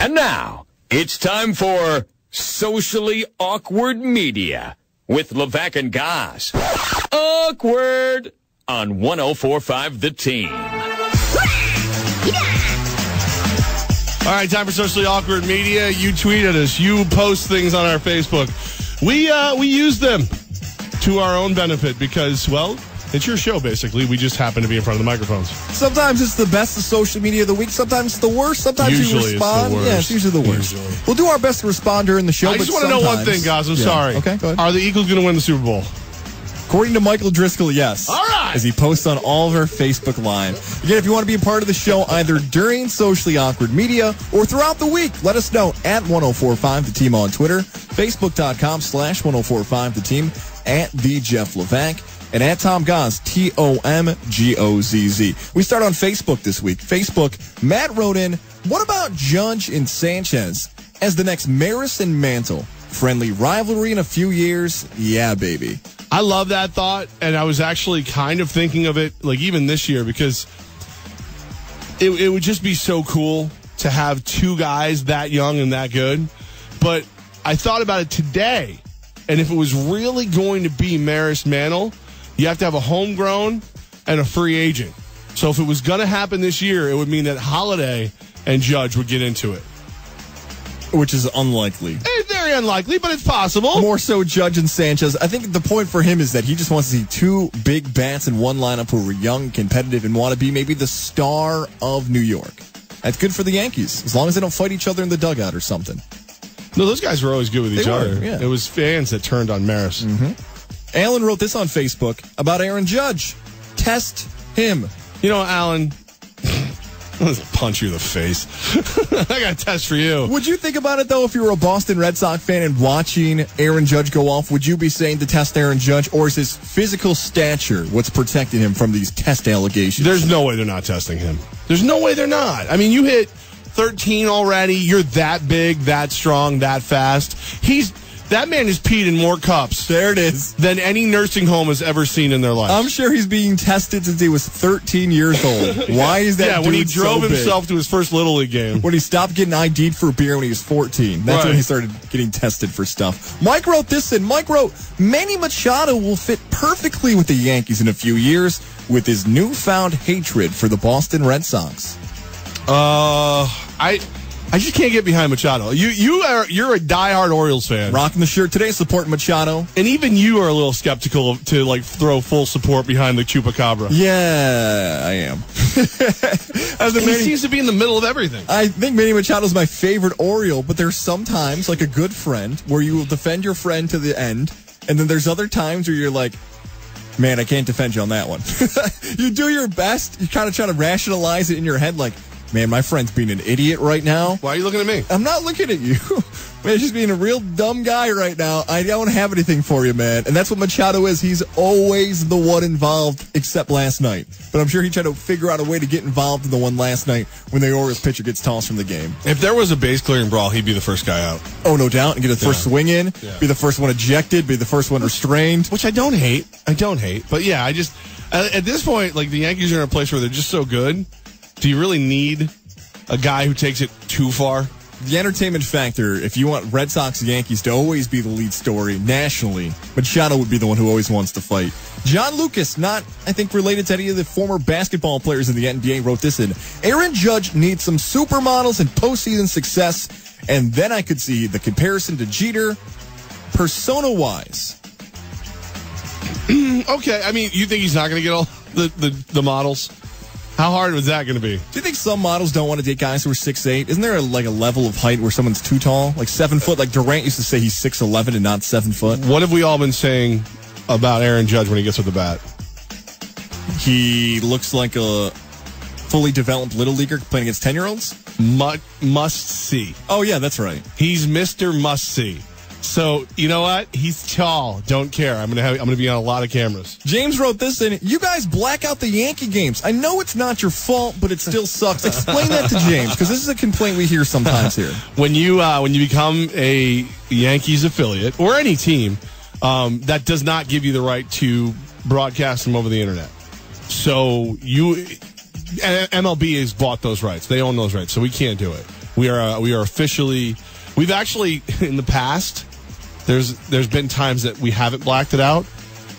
And now, it's time for Socially Awkward Media with Levack and Goss. Awkward on 104.5 The Team. All right, time for Socially Awkward Media. You tweet at us. You post things on our Facebook. We use them to our own benefit because, well, it's your show, basically. We just happen to be in front of the microphones. Sometimes it's the best of social media of the week. Sometimes it's the worst. Sometimes usually you respond. It's the worst. Yeah, it's usually the worst. Usually. We'll do our best to respond during the show. I just want to know one thing, guys. I'm sorry. Okay, go ahead. Are the Eagles going to win the Super Bowl? According to Michael Driscoll, yes. All right. As he posts on all of our Facebook Live. Again, if you want to be a part of the show either during Socially Awkward Media or throughout the week, let us know at 1045 The Team on Twitter, Facebook.com/1045 The Team, at the Jeff Levack, and at Tom Goss, TOMGOZZ. We start on Facebook this week. Facebook, Matt wrote in, what about Judge and Sanchez as the next Maris and Mantle? Friendly rivalry in a few years? Yeah, baby. I love that thought, and I was actually kind of thinking of it, like, even this year, because it would just be so cool to have two guys that young and that good. But I thought about it today, and if it was really going to be Maris Mantle, you have to have a homegrown and a free agent. So if it was going to happen this year, it would mean that Holiday and Judge would get into it. Which is unlikely. It's very unlikely, but it's possible. More so Judge and Sanchez. I think the point for him is that he just wants to see two big bats in one lineup who are young, competitive, and want to be maybe the star of New York. That's good for the Yankees, as long as they don't fight each other in the dugout or something. No, those guys were always good with each other. Yeah. It was fans that turned on Maris. Mm-hmm. Alan wrote this on Facebook about Aaron Judge. Test him. You know, Alan, I'll just punch you in the face. I got a test for you. Would you think about it, though, if you were a Boston Red Sox fan and watching Aaron Judge go off? Would you be saying to test Aaron Judge, or is his physical stature what's protecting him from these test allegations? There's no way they're not testing him. There's no way they're not. I mean, you hit 13 already. You're that big, that strong, that fast. That man has peed in more cups. There it is. Than any nursing home has ever seen in their life. I'm sure he's being tested since he was 13 years old. Why is that? Yeah, dude when he drove so himself to his first Little League game. When he stopped getting ID'd for beer when he was 14. That's when he started getting tested for stuff. Mike wrote this in. Mike wrote, Manny Machado will fit perfectly with the Yankees in a few years with his newfound hatred for the Boston Red Sox. I just can't get behind Machado. You're a diehard Orioles fan. Rocking the shirt today, supporting Machado. And even you are a little skeptical to, like, throw full support behind the Chupacabra. Yeah, I am. He seems to be in the middle of everything. I think Manny Machado is my favorite Oriole, but there's sometimes, like a good friend, where you will defend your friend to the end, and then there's other times where you're like, man, I can't defend you on that one. You do your best. You kind of try to rationalize it in your head, like, man, my friend's being an idiot right now. Why are you looking at me? I'm not looking at you. Man, just being a real dumb guy right now. I don't have anything for you, man. And that's what Machado is. He's always the one involved, except last night. But I'm sure he tried to figure out a way to get involved in the one last night when the Orioles pitcher gets tossed from the game. If there was a base-clearing brawl, he'd be the first guy out. Oh, no doubt. And get a first swing in, be the first one ejected, be the first one restrained. Which I don't hate. But, yeah, I just... At this point, like, the Yankees are in a place where they're just so good. Do you really need a guy who takes it too far? The entertainment factor, if you want Red Sox Yankees to always be the lead story nationally, Machado would be the one who always wants to fight. John Lucas, not, I think, related to any of the former basketball players in the NBA, wrote this in. Aaron Judge needs some supermodels and postseason success, and then I could see the comparison to Jeter persona-wise. Okay, I mean, you think he's not going to get all the models? How hard was that going to be? Do you think some models don't want to date guys who are 6'8"? Isn't there a level of height where someone's too tall? Like 7 foot? Like Durant used to say he's 6'11" and not 7 foot. What have we all been saying about Aaron Judge when he gets with the bat? He looks like a fully developed little leaguer playing against 10-year-olds? Must see. Oh, yeah, that's right. He's Mr. Must See. So, you know what? He's tall. Don't care. I'm gonna be on a lot of cameras. James wrote this in. You guys black out the Yankee games. I know it's not your fault, but it still sucks. Explain that to James, because this is a complaint we hear sometimes here. When you become a Yankees affiliate or any team, that does not give you the right to broadcast them over the internet. So MLB has bought those rights. They own those rights, so we can't do it. We are officially. We've actually in the past. There's been times that we haven't blacked it out,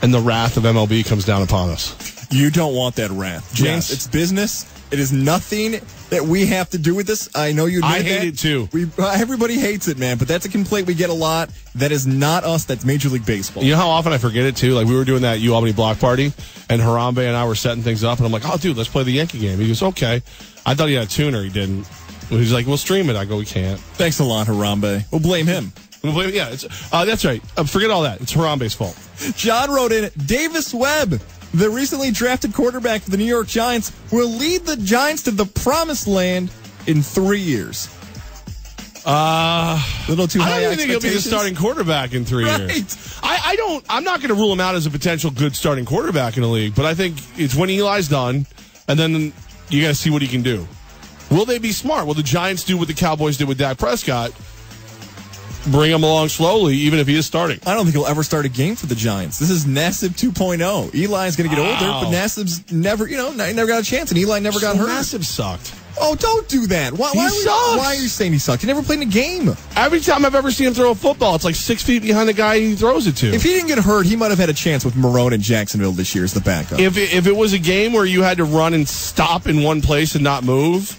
and the wrath of MLB comes down upon us. You don't want that wrath, James. Yes. It's business. It is nothing that we have to do with this. I know you admit I hate it too. Everybody hates it, man, but that's a complaint we get a lot. That is not us. That's Major League Baseball. You know how often I forget it too? Like we were doing that Albany block party, and Harambe and I were setting things up, and I'm like, oh, dude, let's play the Yankee game. He goes, okay. I thought he had a tuner. He didn't. He's like, we'll stream it. I go, we can't. Thanks a lot, Harambe. We'll blame him. Yeah, that's right. Forget all that. It's Harambe's fault. John wrote in, Davis Webb, the recently drafted quarterback for the New York Giants, will lead the Giants to the promised land in 3 years. A little too high. I don't think he'll be the starting quarterback in 3 years. I'm not going to rule him out as a potential good starting quarterback in the league, but I think it's when Eli's done, and then you got to see what he can do. Will they be smart? Will the Giants do what the Cowboys did with Dak Prescott? Bring him along slowly, even if he is starting. I don't think he'll ever start a game for the Giants. This is Nassib 2.0. Eli's going to get older, but Nassib's never got a chance, and Eli never got hurt. Nassib sucked. Oh, don't do that. Why are you saying he sucked? He never played in a game. Every time I've ever seen him throw a football, it's like 6 feet behind the guy he throws it to. If he didn't get hurt, he might have had a chance with Marone in Jacksonville this year as the backup. If it was a game where you had to run and stop in one place and not move,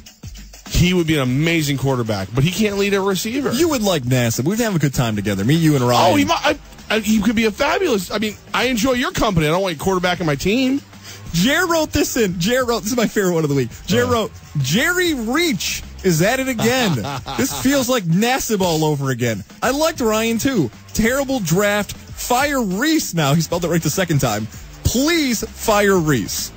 he would be an amazing quarterback, but he can't lead a receiver. You would like Nassib. We'd have a good time together. Me, you, and Ryan. Oh, he could be a fabulous. I mean, I enjoy your company. I don't want you quarterbacking my team. Jer wrote this in. This is my favorite one of the week. Jer wrote, Jerry Reach is at it again. This feels like Nassib all over again. I liked Ryan, too. Terrible draft. Fire Reese now. He spelled it right the second time. Please fire Reese.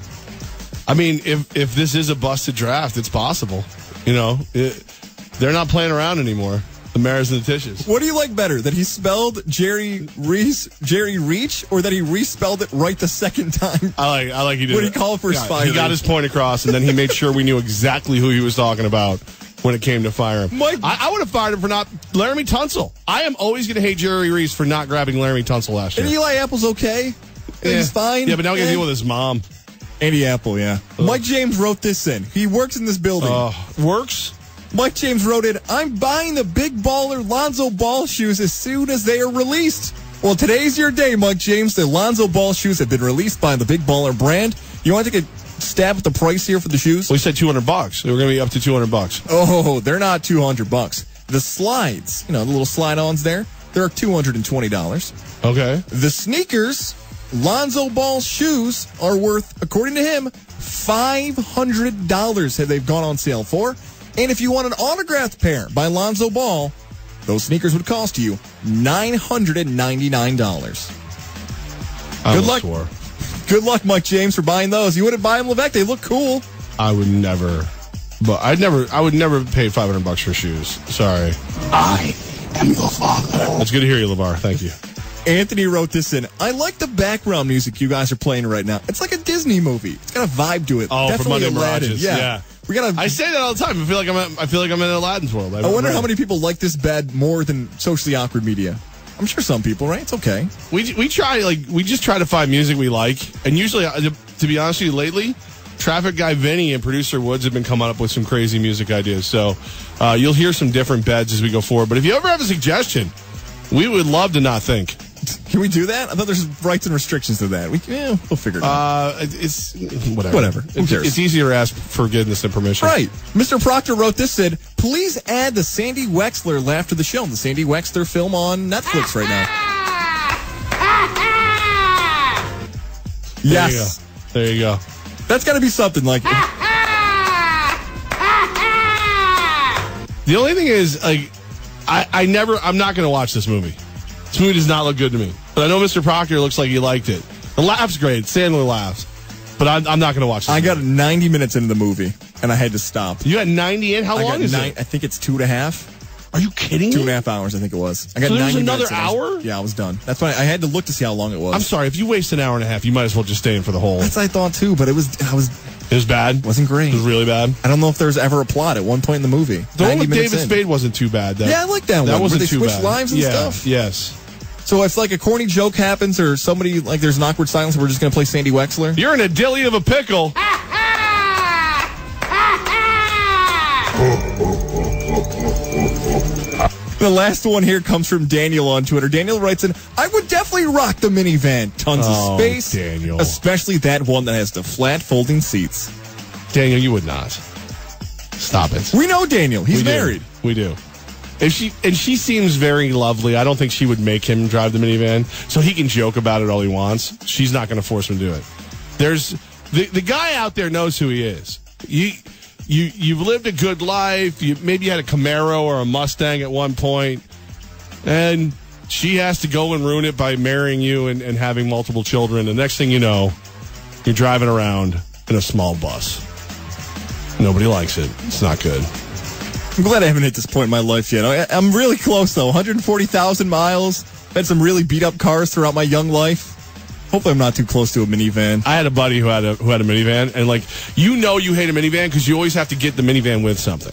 I mean, if this is a busted draft, it's possible. You know, they're not playing around anymore. The Maras and the Tishes. What do you like better? That he spelled Jerry Reach, or that he respelled it right the second time? I like he did. When he called for his fire. He got his point across, and then he made sure we knew exactly who he was talking about when it came to fire him. I would have fired him for not Laramie Tunsil. I am always going to hate Jerry Reese for not grabbing Laramie Tunsil last year. And Eli Apple's okay. He's fine. Yeah, but now we got to deal with his mom. Andy Apple, yeah. Mike James wrote this in. He works in this building. Works? Mike James wrote in, I'm buying the Big Baller Lonzo Ball shoes as soon as they are released. Well, today's your day, Mike James. The Lonzo Ball shoes have been released by the Big Baller brand. You want to take a stab at the price here for the shoes? We said $200. They were going to be up to $200. Oh, they're not $200. The slides, the little slide-ons there, they're $220. Okay. The sneakers, Lonzo Ball shoes, are worth, according to him, $500 have they've gone on sale for. And if you want an autographed pair by Lonzo Ball, those sneakers would cost you $999. Good luck. Good luck, Mike James, for buying those. You wouldn't buy them, Levack? They look cool. I would never. But I would never pay $500 for shoes. Sorry. I am your father. It's good to hear you, LeVar. Thank you. Anthony wrote this in. I like the background music you guys are playing right now. It's like a Disney movie. It's got a vibe to it. Oh, definitely for Monday Aladdin. Mirages. Yeah. I say that all the time. I feel like I'm in Aladdin's world. I wonder how many people like this bed more than Socially Awkward Media. I'm sure some people, right? It's okay. We just try to find music we like, and usually, to be honest with you, lately, traffic guy Vinny and producer Woods have been coming up with some crazy music ideas. So you'll hear some different beds as we go forward. But if you ever have a suggestion, we would love to not think. Can we do that? I thought there's rights and restrictions to that. We'll figure it out. It's whatever. Whatever. Who cares? It's easier to ask forgiveness than permission. Right. Mr. Proctor wrote this in. Please add the Sandy Wexler laugh to the show. The Sandy Wexler film on Netflix right now. Yes. There you go. That's got to be something like. The only thing is, like, I'm not going to watch this movie. This movie does not look good to me. But I know Mr. Proctor looks like he liked it. The laugh's great. Sandler laughs. But I'm not going to watch this movie. I got 90 minutes into the movie, and I had to stop. You got 90 in? How long is it? I think it's 2.5. Are you kidding me? 2.5 hours, I think it was. I got so 90 another minutes. Hour? I was done. That's why I had to look to see how long it was. I'm sorry. If you waste an hour and a half, you might as well just stay in for the whole. That's what I thought, too, but it was bad? Wasn't great. It was really bad? I don't know if there was ever a plot at one point in the movie. The one with David Spade wasn't too bad, though. Yeah, I like that one. That wasn't too bad. They switched lives and stuff? Yes. So if like a corny joke happens or somebody like there's an awkward silence, we're just going to play Sandy Wexler? You're in a dilly of a pickle. The last one here comes from Daniel on Twitter. Daniel writes in, I would definitely rock the minivan. Tons of space. Daniel. Especially that one that has the flat folding seats. Daniel, you would not. Stop it. We know Daniel. He's married. We do. If she seems very lovely. I don't think she would make him drive the minivan, so he can joke about it all he wants. She's not going to force him to do it. There's the guy out there knows who he is. You've lived a good life. Maybe you had a Camaro or a Mustang at one point, and she has to go and ruin it by marrying you and having multiple children. The next thing you know, you're driving around in a small bus. Nobody likes it. It's not good. I'm glad I haven't hit this point in my life yet. I'm really close, though. 140,000 miles. Had some really beat-up cars throughout my young life. Hopefully I'm not too close to a minivan. I had a buddy who had a minivan, and you hate a minivan because you always have to get the minivan with something.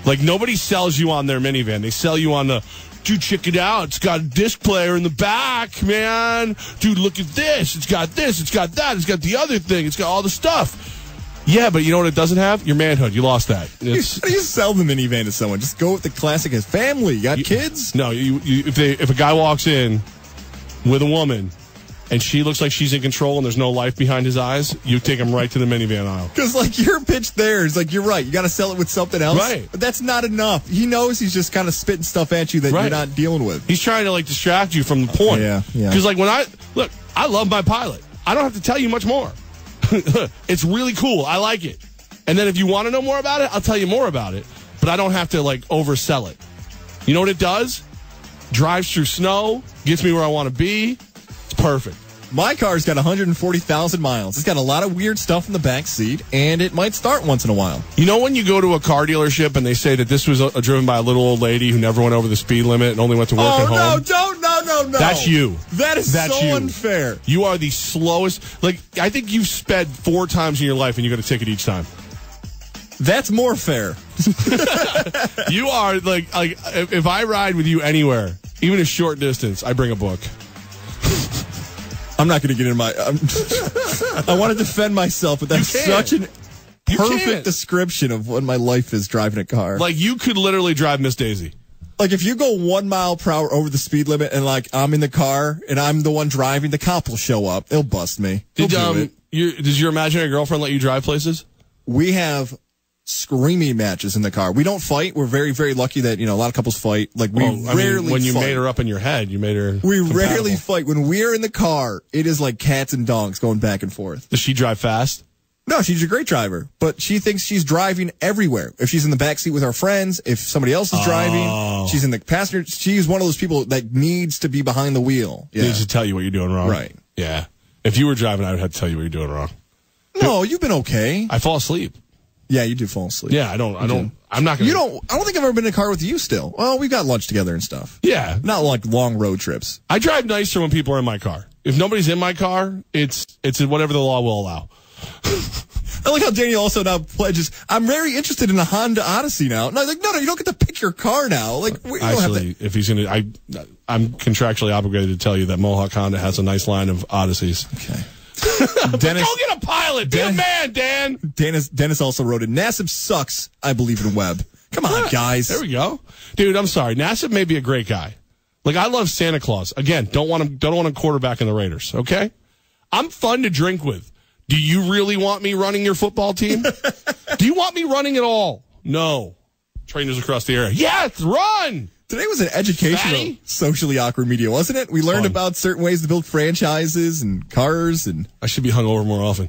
Like, nobody sells you on their minivan. They sell you on the, dude, check it out. It's got a disc player in the back, man. Dude, look at this. It's got this. It's got that. It's got the other thing. It's got all the stuff. Yeah, but you know what it doesn't have? Your manhood. You lost that. How do you sell the minivan to someone? Just go with the classic as family. You got kids? No, if a guy walks in with a woman and she looks like she's in control and there's no life behind his eyes, you take him right to the minivan aisle. Because, your pitch there is you're right. You got to sell it with something else. Right. But that's not enough. He knows he's just kind of spitting stuff at you that you're not dealing with. He's trying to, distract you from the point. Yeah. Because, I love my Pilot. I don't have to tell you much more. It's really cool. I like it. And then if you want to know more about it, I'll tell you more about it. But I don't have to, oversell it. You know what it does? Drives through snow, gets me where I want to be. It's perfect. My car's got 140,000 miles. It's got a lot of weird stuff in the back seat, and it might start once in a while. You know when you go to a car dealership and they say that this was driven by a little old lady who never went over the speed limit and only went to work at home? No. That's you. That's so unfair. You are the slowest. I think you've sped 4 times in your life and you got a ticket each time. That's more fair. You are, if I ride with you anywhere, even a short distance, I bring a book. I'm not going to get into I want to defend myself, but that's such an perfect description of what my life is driving a car. You could literally drive Miss Daisy. If you go 1 mile per hour over the speed limit and I'm in the car and I'm the one driving, the cop will show up. They'll bust me. Does your imaginary girlfriend let you drive places? We have screaming matches in the car. We don't fight. We're very, very lucky that, a lot of couples fight. Rarely when you fight. made her up in your head, you made her We compatible. rarely fight. When we're in the car, it is like cats and dogs going back and forth. Does she drive fast? No, she's a great driver, but she thinks she's driving everywhere. If she's in the back seat with her friends, if somebody else is driving, she's in the passenger. She's one of those people that needs to be behind the wheel. Yeah. Needs to tell you what you're doing wrong. Right. Yeah. If you were driving, I would have to tell you what you're doing wrong. No, you've been okay. I fall asleep. Yeah, you do fall asleep. Yeah, I'm not going to. I don't think I've ever been in a car with you still. Well, we've got lunch together and stuff. Yeah. Not long road trips. I drive nicer when people are in my car. If nobody's in my car, it's whatever the law will allow. I like how Daniel also now pledges, I'm very interested in a Honda Odyssey now. No, no, you don't get to pick your car now. Actually, if he's going to, I'm contractually obligated to tell you that Mohawk Honda has a nice line of Odysseys. Okay. Dennis, go get a Pilot. Be a man, Dan. Dennis also wrote it. Nassib sucks. I believe in Webb. Come on, guys. There we go. Dude, I'm sorry. Nassib may be a great guy. I love Santa Claus. Again, don't want him quarterbacking the Raiders, okay? I'm fun to drink with. Do you really want me running your football team? Do you want me running at all? No. Trainers across the area. Yes, run! Today was an educational, socially awkward media, wasn't it? We learned about certain ways to build franchises and cars. And I should be hungover more often.